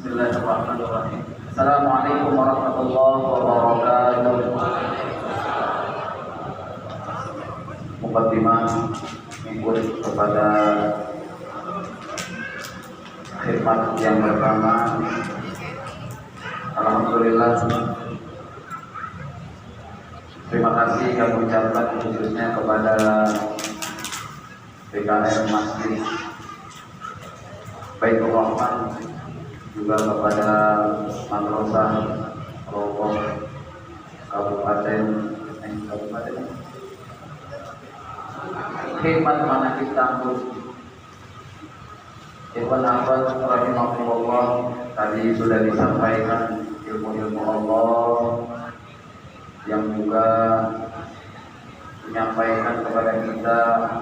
Bismillahirrahmanirrahim. Assalamualaikum warahmatullahi wabarakatuh. Muqaddimah mengikut kepada khidmat yang pertama. Alhamdulillah, terima kasih kami ucapkan khususnya kepada PKM Masjid Baitur Rahman, juga kepada Madrasah Rokoh Kabupaten Khidmat Manakib Tambun. Ikhwan akhwat rahimahullah, tadi sudah disampaikan ilmu-ilmu Allah yang juga menyampaikan kepada kita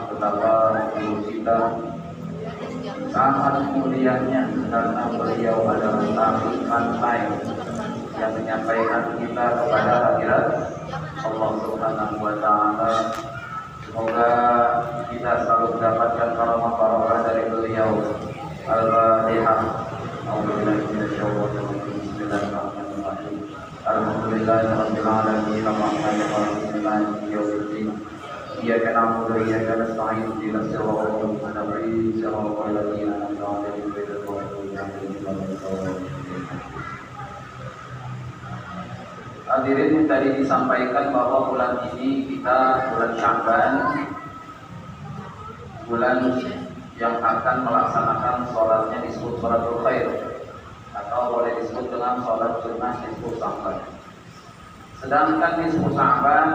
betapa ilmu kita sangat mulianya, karena beliau adalah tabib pantai yang menyampaikan kita kepada hadirat Allah Subhanahu wa Ta'ala. Semoga kita selalu mendapatkan karamah barokah dari beliau. Al-Fatihah. Bismillahirrahmanirrahim. Alhamdulillahirabbil alamin, arrahmanir rahim, maliki yaumiddin. Iyyaka na'budu wa iyyaka nasta'in, ihdinas siratal mustaqim, siratal ladzina an'amta 'alaihim ghairil maghdubi 'alaihim waladdallin. Hadirin, tadi disampaikan bahwa bulan ini kita bulan Sya'ban, bulan yang akan melaksanakan sholatnya disebut sholatul khair, atau boleh disebut dengan sholat sunnah nisfu Sya'ban. Sedangkan nisfu Sya'ban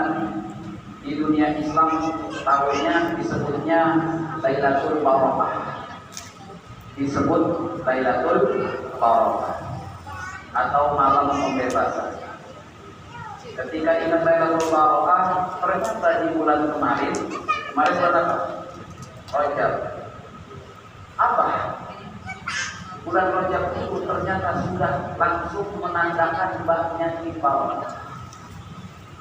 di dunia Islam tahunnya disebutnya Lailatul Barakah, disebut Lailatul Barakah atau malam pembebasan. Ketika ingat Lailatul Barakah, ternyata di bulan kemarin bulan apa? Rajab. Apa? Bulan Rajab itu ternyata sudah langsung menandakan baknya kifal.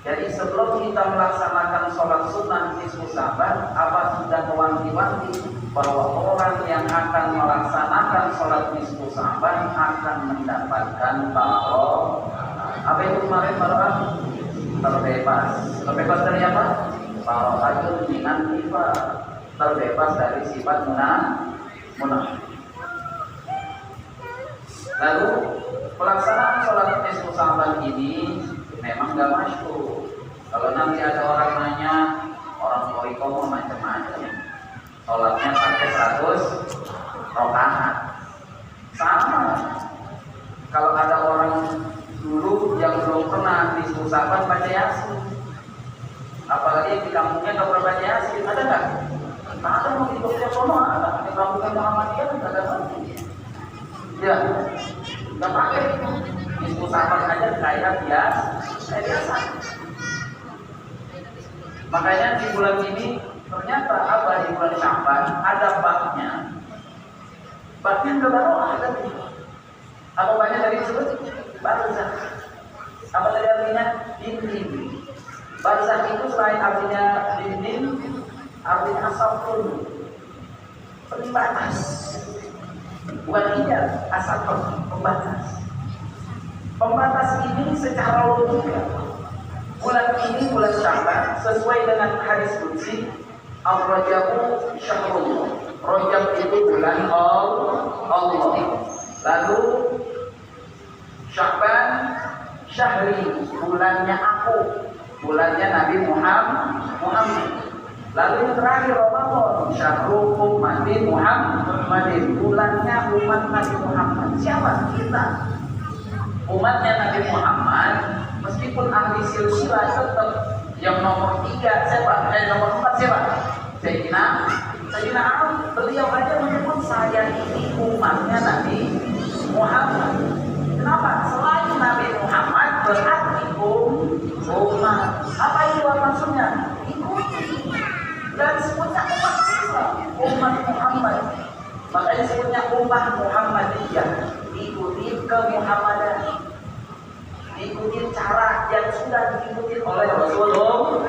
Jadi sebelum kita melaksanakan sholat sunnah nisfu Sya'ban, apa sudah mewanti-wanti bahwa orang yang akan melaksanakan sholat nisfu Sya'ban akan mendapatkan barokah. Apa itu kemarin barokah? Terbebas. Terbebas dari apa? Barokah minan kifal. Terbebas dari sifat munafik. Lalu pelaksanaan sholat nisfu Sya'ban ini memang gak masyhur. Kalau nanti ada orang nanya, orang Toriko macam-macam, sholatnya pakai 100 rakaat. Sama. Kalau ada orang dulu yang belum pernah nisfu Sya'ban baca Yasin, apalagi di kampungnya gak pernah baca Yasin, ada nggak? Ada, mau di Jogja sono ada, di kampungnya Muhammadiyah nggak ada lagi. Ya, nggak pakai nisfu Sya'ban aja kayak biasa. Makanya di bulan ini ternyata apa, di bulan Sya'ban ada baknya. Baknya nggak baru ada. Apa banyak dari disebut barzakh. Apa tadi artinya? Dinding. Barzakh itu selain artinya dinding, artinya asapun, pembatas. Bukan hijab, asapun, pembatas. Pembatas ini secara logika, bulan ini bulan Sya'ban sesuai dengan hadis qudsi, Ar-Rajabu Syahrullah. Rajab itu bulan Allah. Lalu Sya'ban syahri, bulannya aku, bulannya Nabi Muhammad. Lalu yang terakhir Ramadan, Syahrul Ummati Muhammadin, bulannya umat Nabi Muhammad. Siapa? Kita, umatnya Nabi Muhammad. Meskipun ahli silsilah tetap yang nomor 3 siapa? Nomor 4 siapa? Sayyidina Ali. Beliau aja menyebut saya ini umatnya Nabi Muhammad. Kenapa? Selain Nabi Muhammad berarti umat. Apa itu maksudnya? Ikuti. Dan sebutnya umat Islam, umat Muhammad. Makanya sebutnya umat Muhammadiyah. Ikuti kemuhammadan, ikuti cara yang sudah diikuti oleh Rasulullah.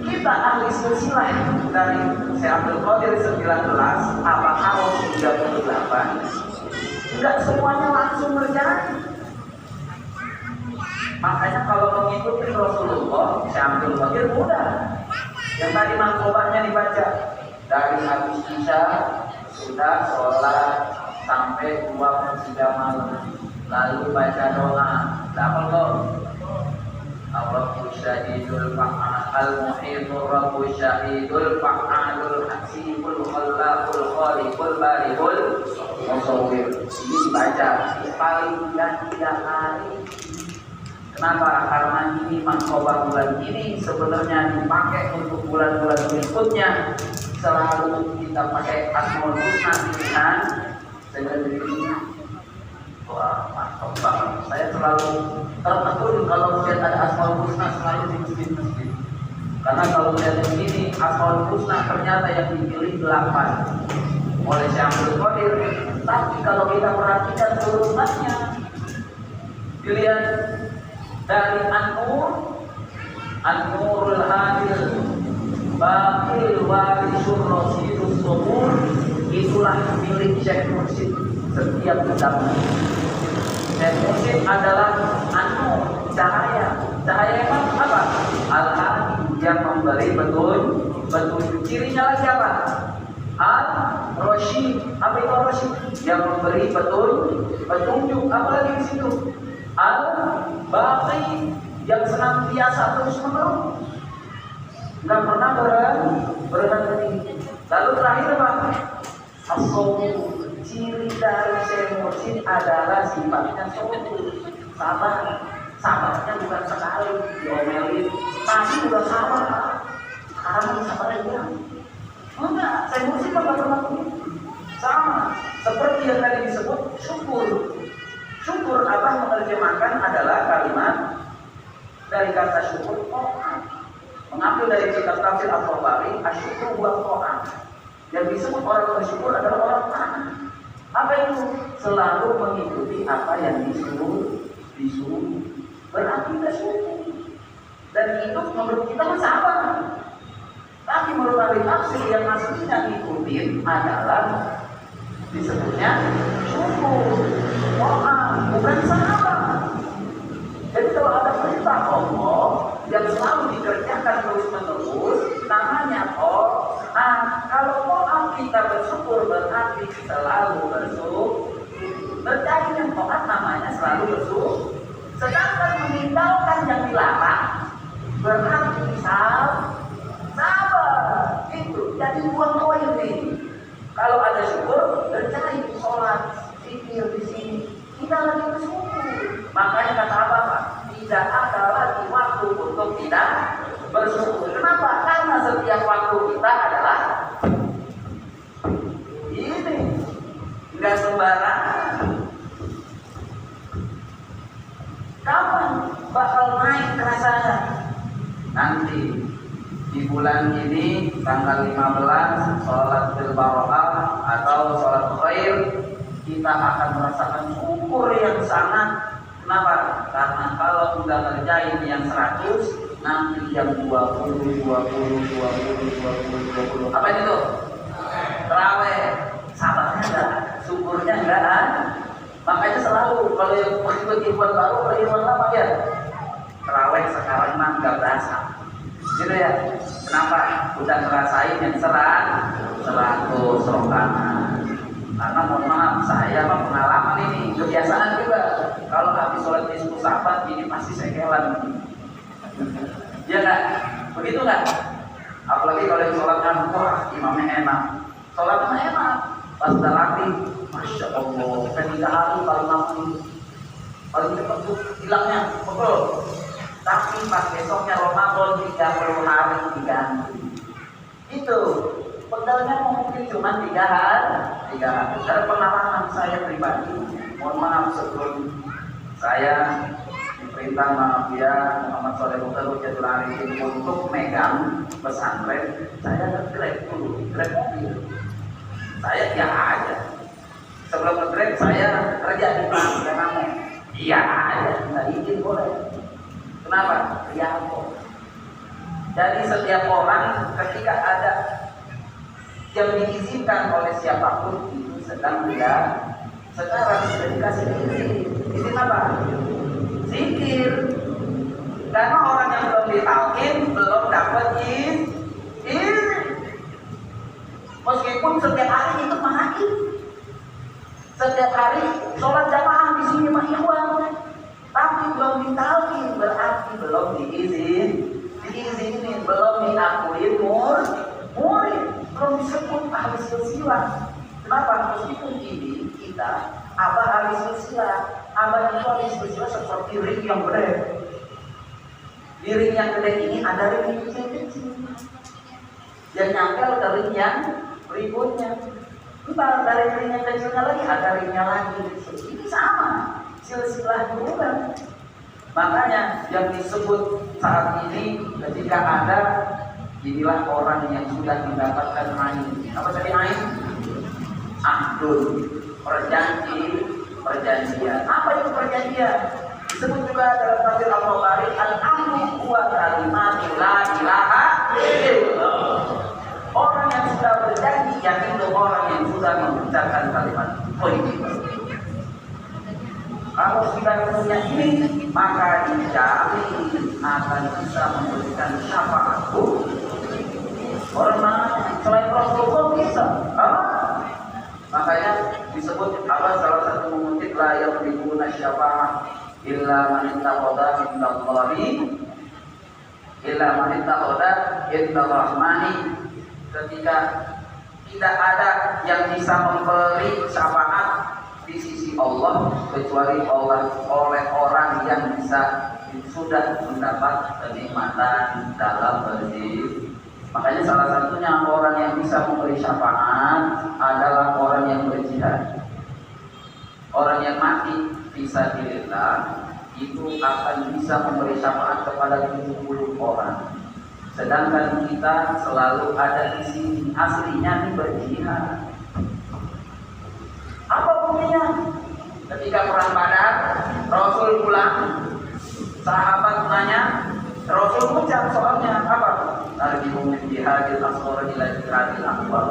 Kita ahli silsilah dari Syekh Abdul Qadir 19, apa harus 38? Enggak semuanya langsung terjadi. Makanya kalau mengikuti Rasulullah, Syekh Abdul Qadir mudah. Yang tadi manqobahnya dibaca dari habis Isya sudah sholat sampai 2/3 malam, lalu baca doa. Apa loh? Ar-Rabbu syahidul fa'al al-muhitur Rabbu syahidul fa'alul hasibul khallaqul khaliqul barihul musawwir. Ini dibaca paling tidak 3 hari. Kenapa? Karena ini manqobah bulan ini sebenarnya dipakai untuk bulan-bulan berikutnya. Selalu kita pakai Asmaul Husna pilihan sebenarnya. Wah, mantap banget. Saya selalu tertegun kalau melihat ada Asmaul Husna selalu di masjid-masjid. Karena kalau melihat begini, Asmaul Husna ternyata yang dipilih 8 oleh Syekh Abdul Qadir. Tapi kalau kita perhatikan turunannya, dilihat dari An-Nur, An-Nurul Hadil, Baqil Warisul Rasidus Subur, itulah milik Syekh Mursyid setiap kitabnya. Syekh Mursyid adalah An-Nur, cahaya. Cahaya yang apa? Al-Hadi, yang memberi petunjuk. Cirinya lagi apa? Al-Rasyid, apa itu Al-Rasyid? Yang memberi petunjuk. Apa lagi di situ? Al-Baqi, yang senantiasa terus menerus, nggak pernah berhenti. Lalu terakhir apa? As-Sabur. Ciri dari Syekh Mursyid adalah sifatnya sabur, sabar. Sabarnya bukan sekali diomelin, tapi udah sabar. Sekarang sabarnya hilang. Enggak, Syekh Mursyid nggak pernah begitu. Sama seperti yang tadi disebut syukur. Syukur Abah menerjemahkan adalah kalimat dari kata syukur ta'at. Mengambil dari kitab tafsir Al-Tabari, asyukur buat ta'at. Yang disebut orang bersyukur adalah orang taat. Apa itu? Selalu mengikuti apa yang disuruh. Berarti kita syukur. Dan itu menurut kita sabar. Tapi menurut ahli tafsir yang aslinya ngikutin adalah disebutnya syukur, ta'at, bukan sabar. Jadi kalau ada perintah Allah yang selalu dikerjakan terus-menerus, namanya ta'at. Kalau ta'at kita bersyukur berarti selalu bersyukur. Berarti yang ta'at namanya selalu bersyukur. Sedangkan meninggalkan yang dilarang berarti sabar. Itu jadi buang poin ini. Kalau ada syukur, bercari sholat, zikir di sini, kita lagi bersyukur. Makanya kata apa? Tidak ada lagi waktu untuk tidak bersyukur. Kenapa? Karena setiap waktu kita adalah ini, nggak sembarangan. Kapan bakal naik rasanya? Nanti di bulan ini tanggal 15 sholat bil baro'ah atau sholat khair, kita akan merasakan syukur yang sangat. Kenapa? Karena kalau sudah ngerjain yang 100, nanti yang 20. Apa itu? Terawih. Sabarnya enggak, syukurnya enggak ada. Makanya selalu kalau yang ikut ikhwan baru, kalau ikhwan lama ya terawih sekarang mah enggak berasa. Gitu ya. Kenapa? Udah ngerasain yang 100 rokaat. Karena mohon maaf, saya mah pengalaman ini, kebiasaan juga. Kalau habis sholat ismu sahabat ini pasti sekelan. Iya nggak? Begitu nggak? Apalagi kalau yang sholatnya wah imamnya enak, sholatnya enak. Pas udah latih, masya Allah, kan 3 hari paling lama ini, paling cepat tuh hilangnya, betul. Tapi pas besoknya Ramadan 30 hari diganti. Itu pegalnya mungkin cuma 3 hari. Dari pengalaman saya pribadi, mohon maaf sebelum saya diperintah maaf ya Muhammad Shalih Hujjatul Arifin untuk megang pesantren, saya nge-grab dulu, grab mobil. Saya iya aja. Sebelum nge-grab saya kerja di bank kamu. Iya aja, nggak izin boleh. Kenapa? Iya kok. Jadi setiap orang ketika ada yang diizinkan oleh siapapun itu sedang dia sekarang sudah dikasih izin. Izin apa? Zikir. Karena orang yang belum ditalkin belum dapat izin. Meskipun setiap hari itu mahakir, setiap hari sholat jamaah di sini mah ikhwan, tapi belum ditalkin berarti belum diizinin, belum diakuin murid, belum disebut ahli silsilah. Kenapa? Meskipun ini kita abah ahli silsilah, abah itu ahli silsilah seperti ring yang gede. Di ring yang gede ini ada ring kecil-kecil yang nyangkel ke ring yang berikutnya. Entah dari ring yang kecilnya lagi ada ringnya lagi. Ini sama silsilah juga. Makanya yang disebut saat ini ketika ada, inilah orang yang sudah mendapatkan ain. Apa tadi ain? Ahdun, perjanjian. Apa itu perjanjian? Disebut juga dalam tafsir Al-Tabari, al-ahdu huwa kalimat la ilaha illallah. Orang yang sudah berjanji yaitu orang yang sudah mengucapkan kalimat tauhid. Kalau sudah punya ini, maka dijamin akan bisa memberikan syafaat. Orang selain Rasulullah bisa. Makanya disebut apa salah satu mengutip la yaqbuna syafaat illa man ittaqada indallahi illa man ittaqada indar-rahmani. Ketika tidak ada yang bisa memberi syafaat di sisi Allah kecuali oleh orang yang sudah mendapat kenikmatan dalam berzikir. Makanya salah satunya orang yang bisa memberi syafaat adalah orang yang berjihad. Orang yang mati fisabilillah itu akan bisa memberi syafaat kepada 70 orang. Sedangkan kita selalu ada di sini, aslinya di berjihad. Apa buktinya? Ketika perang Badar, Rasul pulang, sahabat nanya, Rasul ucap soalnya apa? Tarjihum min jihadil asghar ila jihadil akbar.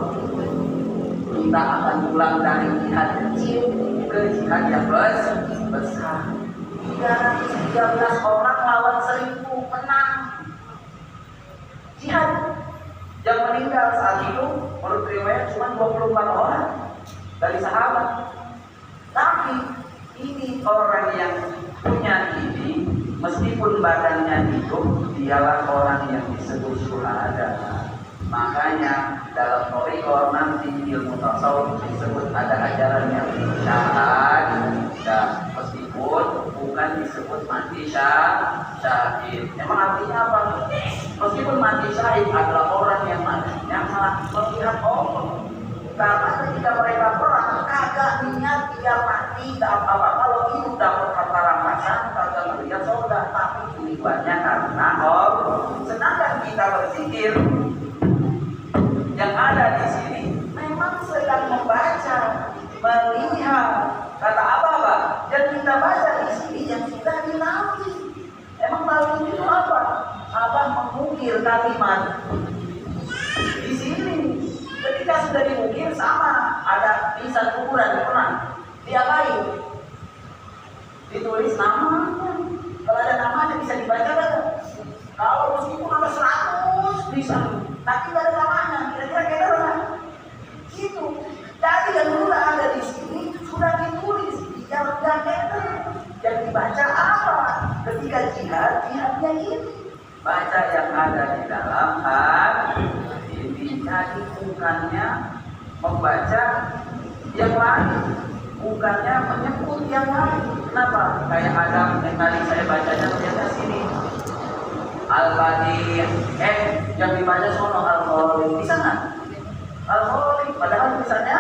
Kita akan pulang dari jihad kecil ke jihad yang besar. 313 orang lawan 1000 menang. Jihad yang meninggal saat itu menurut riwayat cuma 24 orang dari sahabat. Tapi ini orang yang punya ini, meskipun badannya hidup, dialah orang yang disebut syuhada. Makanya dalam thariqah nanti ilmu tasawuf disebut ada ajaran yang syahid, meskipun bukan disebut mati syahid. Emang artinya apa? Meskipun mati syahid adalah orang yang matinya melihat Allah. Karena ketika mereka perang kagak niat dia mati tak apa-apa. Kalau hidup dapat harta rampasan kagak melihat surga, tapi tujuannya karena Allah. Sedangkan kita berzikir yang ada di sini memang sedang membaca, melihat. Kata apa? Yang kita baca di sini yang sudah dilalui. Emang lalu itu apa? Abah mengukir kalimat di sini. Ketika sudah diukir sama ada tulisan kuburan pernah diapain? Ditulis namanya. Kalau ada namanya bisa dibaca kan? Kalau meskipun ada 100 tulisan, tapi tidak ada namanya, kira-kira keder gitu. Jadi yang sudah ada di sini sudah ditulis, yang keder. Yang dibaca apa? Ketika jihadnya ini baca yang ada di dalam hati. Jadi bukannya membaca yang lain, bukannya menyebut yang lain. Kenapa? Kayak ada yang tadi saya bacanya ternyata sini Al-Badi, yang dibaca sono Al-Khaliq, bisa nggak? Al-Khaliq, padahal tulisannya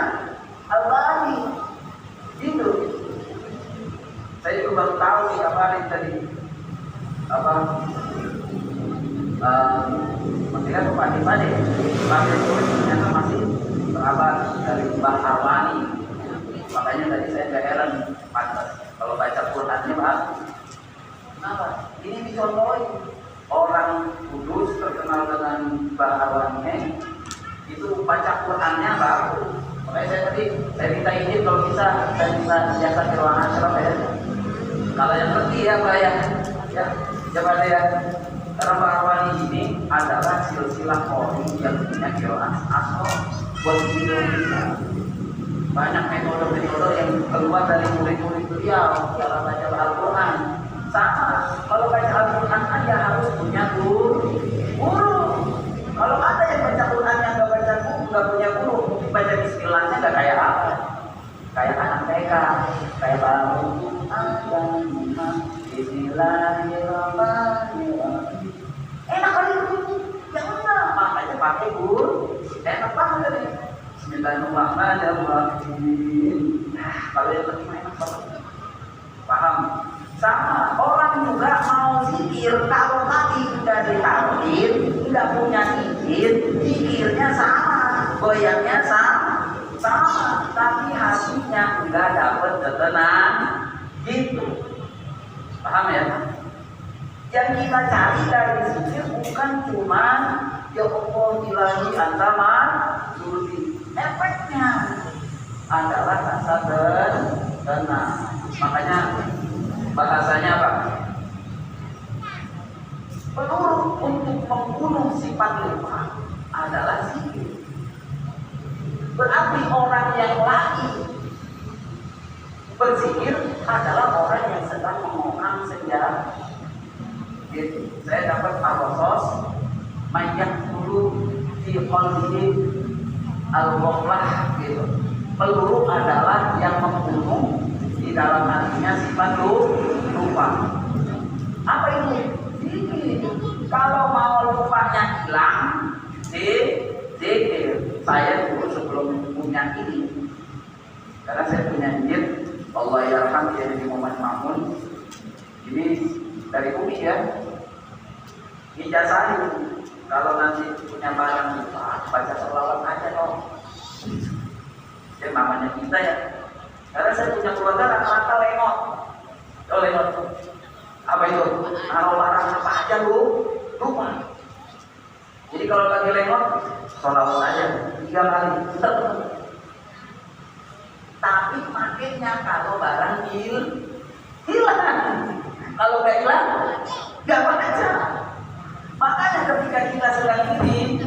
Al-Badi. Gitu. Saya juga baru tahu di kabarin tadi apa? Ketika Bupati itu ternyata masih berabad dari Mbah Arwani. Makanya tadi saya nggak heran pantas kalau baca Qurannya Pak. Kenapa? Ini dicontohin orang Kudus terkenal dengan Mbah Arwani itu baca Quran Saya minta izin kalau bisa saya bisa jasa ke ruangan siapa ya? Kalau yang ngerti ya Pak ya, ya coba deh ya. Karena Pak Arwani ini adalah silsilah kori yang punya kiroan asal buat video kita. Banyak metode-metode yang keluar dari murid-murid beliau dalam baca Al-Quran. Sama, kalau baca Al-Quran aja harus punya guru. Kalau ada yang baca Quran yang nggak punya guru, mungkin baca bismillahnya nggak kayak apa? Kayak anak TK, kayak baru Bismillahirrahmanirrahim. Enak kali itu, yang mana? Makanya pakai guru, enak banget tadi. Bismillahirrahmanirrahim. Kalau yang terima enak banget. Paham? Sama orang juga mau zikir, kalau tadi sudah ditalkin, tidak punya izin, zikirnya sama, goyangnya sama, tapi hatinya enggak dapat ketenangan, gitu. Paham ya? Yang kita cari dari zikir bukan cuma ya Allah ilahi antama surdi. Efeknya adalah rasa tenang. Makanya bahasanya apa? Peluru untuk membunuh sifat lupa adalah zikir. Berarti orang yang lagi berzikir adalah orang yang sedang mengolah senja. Gitu. Saya dapat al-rasos mayyak dulu di qalbihi al-ghaflah gitu. Peluru adalah yang membunuh di dalam hatinya sifat lupa. Apa itu? Zikir. Kalau mau lupanya hilang, zikir. Saya dulu sebelum punya ini, karena saya punya izin, Allah yarham ya di Muhammad Mahmud. Ini dari Umi ya. Ijazahin. Kalau nanti punya barang lupa, baca selawat aja dong. Ya namanya kita ya. Karena saya punya keluarga rata-rata lengot. Oh lengot. Apa itu? Naruh barang apa aja lupa. Jadi kalau lagi lengot, sholawat aja 3 kali. Tapi makanya kalau barang hilang. Kalau nggak hilang, nggak baca. Makanya ketika kita sedang ini,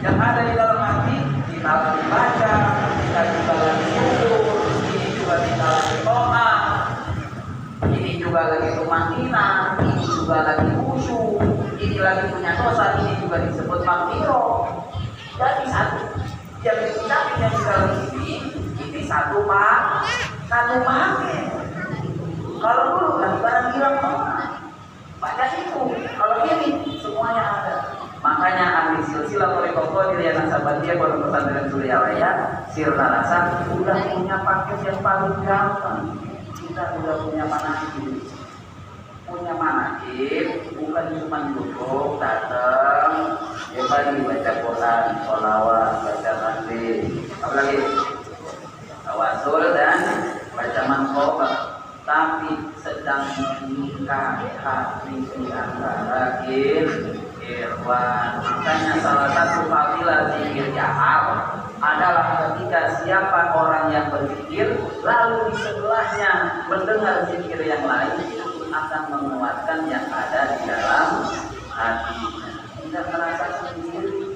yang ada di dalam hati, kita lagi baca, kita juga lagi syukur, ini juga kita lagi doa, ini juga lagi tumanina, ini juga lagi khusyuk, ini lagi punya dosa, ini juga disebut maghfirah. Jadi satu yang diucapkan yang di dalam ini satu pakai. Kalau dulu lagi barang hilang baca itu, kalau ini semuanya ada. Makanya ahli silsilah thariqah qadiriyah nasabandiyah Pondok Pesantren Suryalaya Sirna Rasa udah punya paket yang paling gampang. Kita udah punya manakib. Punya manakib bukan cuma duduk datang ya pagi baca Quran, sholawat, baca tasbih, apalagi tawasul dan baca manqabah, tapi sedang meningkat hati di antara irwan. Makanya salah satu fadilah zikir jahar adalah ketika siapa orang yang berzikir lalu di sebelahnya mendengar zikir yang lain, itu akan menguatkan yang ada di dalam hatinya. Tidak merasa sendiri.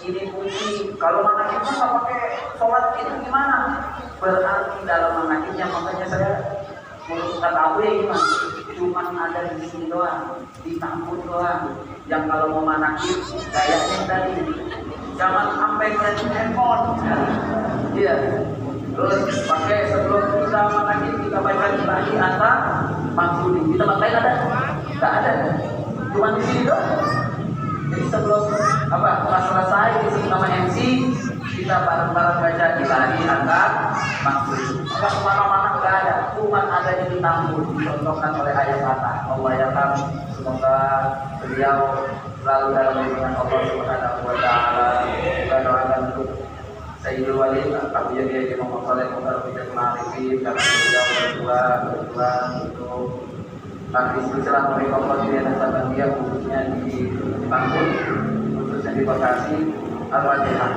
Ini kunci. Kalau manakibnya nggak pakai sholat itu gimana? Berarti dalam manakibnya, makanya saya menurut kata Abu ya gimana? Cuma ada di sini doang, di tampun doang. Yang kalau mau manakib kayaknya tadi jangan sampai ke handphone. Iya. Terus pakai sebelum kita manakib kita baca ilahi anta maksudin. Kita bacain ada? Nggak ada. Cuma di sini doang. Jadi sebelum pas selesai di sini sama MC kita bareng-bareng baca ilahi anta maksudin. Maka kemana-mana nggak ada. Cuma ada di tampun dicontohkan oleh ayat kata Allah ya kami. Semoga beliau selalu dalam lindungan Allah Subhanahu wa taala. Kita doakan untuk Sayyidul Walid Abu Yahya Muhammad Shalih Mutarabbiyatul Arifin karena beliau berjuang untuk ahli silsilah thariqah qadiriyah nasabandiyah khususnya di Bangkul, khususnya di Bekasi. Al-Fatihah.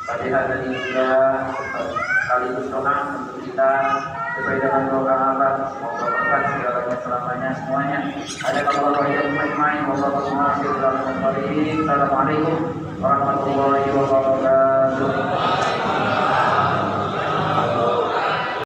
Fatihah tadi juga sekaligus doa untuk kita sesuai dengan doa Allah, semoga berkat segalanya selamanya semuanya. Assalamualaikum warahmatullahi wabarakatuh.